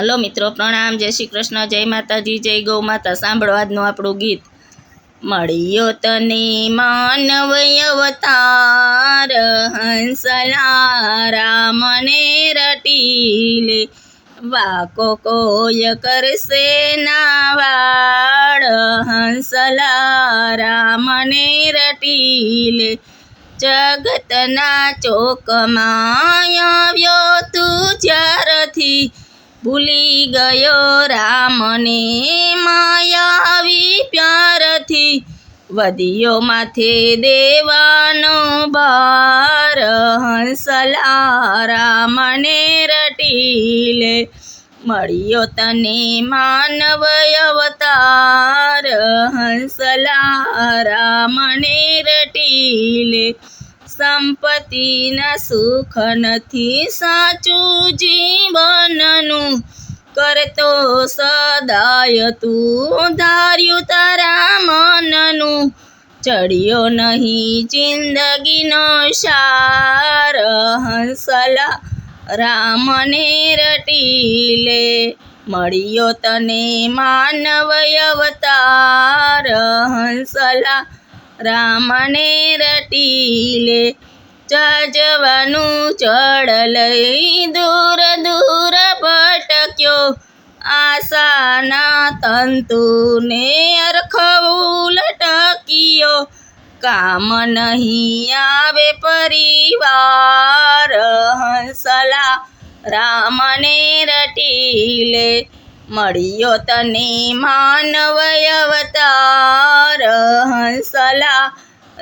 Hello મિત્રો, પ્રણામ, જય શ્રી કૃષ્ણ, જય માતાજી, જય ગૌ માતા. સાંભળો આજનું આપણું ગીત. મળ્યો તને માનવ અવતાર, હંસલા રામને રટીલે, વાકો કોઈ કરશે ના વાળ, હંસલા રામને રટીલે. જગતના ચોકમાં આવ્યો તું જ્યારથી, ભૂલી ગયો રામને માયાવી પ્યારથી. વદિયો માથે દેવાનો ભાર, હંસલા રામને રટીલે. મળ્યો તને માનવ અવતાર, હંસલા રામને રટીલે. સંપત્તિના સુખ નથી સાચું જીવનનું, કરતો સદાય તું ધાર્યું તારા મનનું. ચડ્યો નહીં જિંદગીનો સાર, હંસલા રામને રટીલે. મળ્યો તને માનવ અવતાર, હંસલા રામને રટીલે. જવાનું ચડ લઈ દૂર દૂર ભટક્યો, આશાના તંતુને અરખવું લટક્યો. કામ નહીં આવે પરિવાર, હંસલા રામને રટીલે. મળ્યો તને માનવ અવતાર, હંસલા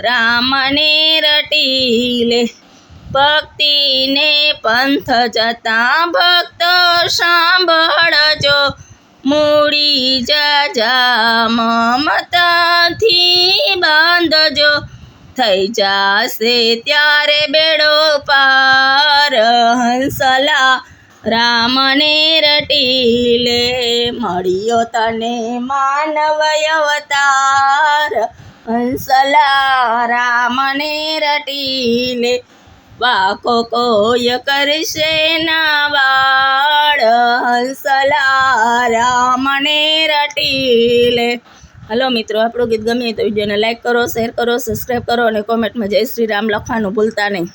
રામને રટીલે. ભક્તિને પંથ જતા ભક્ત સાંભળજો, મૂડી જાજા મમતાથી બાંધજો. થઈ જાશે ત્યારે બેડો પાર, હંસલા રામને રટીલે. મળ્યો તને માનવ અવતાર, હંસલા રામને રટીલે. વાકો કોઈ કરશે ના વાળ, હંસલા રામને રટીલે. હલો મિત્રો, આપણું ગીત ગમે તો વિડીયોને લાઈક કરો, શેર કરો, સબસ્ક્રાઈબ કરો અને કોમેન્ટમાં જય શ્રી રામ લખવાનું ભૂલતા નહીં.